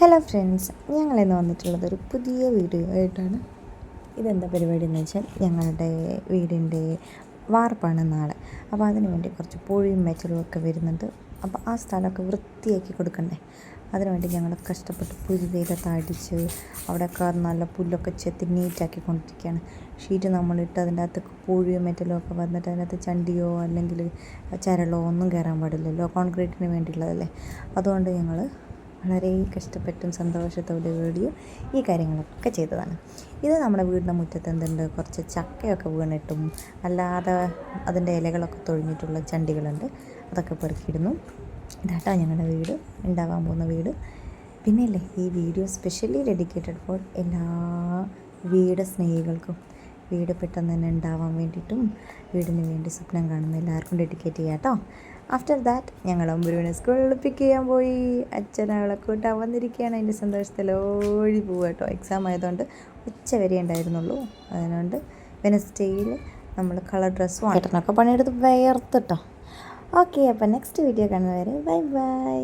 Hello friends, ഞങ്ങളിന്ന് വന്നിട്ടുള്ളത് ഒരു പുതിയ വീഡിയോ ആയിട്ടാണ്. ഇതെന്താ പരിപാടി എന്ന് വെച്ചാൽ ഞങ്ങളുടെ വീടിൻ്റെ വാർപ്പാണ് നാളെ. അപ്പോൾ അതിന് വേണ്ടി കുറച്ച് പൊഴിയും മെറ്റലും ഒക്കെ വരുന്നുണ്ട്. അപ്പോൾ ആ സ്ഥലമൊക്കെ വൃത്തിയാക്കി കൊടുക്കണ്ടേ. അതിനുവേണ്ടി ഞങ്ങൾ കഷ്ടപ്പെട്ട് പുഴുവേലൊക്കെ അടിച്ച് അവിടെയൊക്കെ നല്ല പുല്ലൊക്കെ ചെത്തി നീറ്റാക്കി കൊണ്ടിരിക്കുകയാണ്. ഷീറ്റ് നമ്മളിട്ട് അതിൻ്റെ അകത്ത് പൊഴിയും മെറ്റലും ഒക്കെ വന്നിട്ട് അതിനകത്ത് ചണ്ടിയോ അല്ലെങ്കിൽ ചരളോ ഒന്നും കയറാൻ പാടില്ലല്ലോ, കോൺക്രീറ്റിന് വേണ്ടിയുള്ളതല്ലേ. അതുകൊണ്ട് ഞങ്ങൾ വളരെ കഷ്ടപ്പെട്ടും സന്തോഷത്തോടു കൂടിയും ഈ കാര്യങ്ങളൊക്കെ ചെയ്തതാണ്. ഇത് നമ്മുടെ വീടിൻ്റെ മുറ്റത്ത് എന്തുണ്ട്, കുറച്ച് ചക്കയൊക്കെ വീണിട്ടും അല്ലാതെ അതിൻ്റെ ഇലകളൊക്കെ തൊഴിഞ്ഞിട്ടുള്ള ചണ്ടികളുണ്ട്. അതൊക്കെ പെറുക്കിയിടുന്നു. ഇതാട്ടോ ഞങ്ങളുടെ വീട്, ഉണ്ടാവാൻ പോകുന്ന വീട്. പിന്നെയല്ലേ ഈ വീഡിയോ സ്പെഷ്യലി ഡെഡിക്കേറ്റഡ് ഫോർ എല്ലാ വീട് സ്നേഹികൾക്കും. വീട് പെട്ടെന്ന് തന്നെ ഉണ്ടാവാൻ വേണ്ടിയിട്ടും വീടിന് വേണ്ടി സ്വപ്നം കാണുന്ന എല്ലാവർക്കും ഡെഡിക്കേറ്റ് ചെയ്യാം കേട്ടോ. ആഫ്റ്റർ ദാറ്റ് ഞങ്ങൾ അമ്പുരുവിനെ സ്കൂളിൽ പിക്ക് ചെയ്യാൻ പോയി. അച്ഛനവളെ കൂട്ടാൻ വന്നിരിക്കുകയാണ്. അതിൻ്റെ സന്തോഷത്തിൽ ഓടി പോവുക കേട്ടോ. എക്സാം ആയതുകൊണ്ട് ഉച്ച വരെ ഉണ്ടായിരുന്നുള്ളൂ. അതുകൊണ്ട് വെനസ്ഡേയിൽ നമ്മൾ കളർ ഡ്രസ്സും ഏട്ടനൊക്കെ പണിയെടുത്ത് വിയർത്തിട്ടോ. ഓക്കെ, അപ്പോൾ നെക്സ്റ്റ് വീഡിയോ കാണുന്നവരെ ബൈ ബൈ.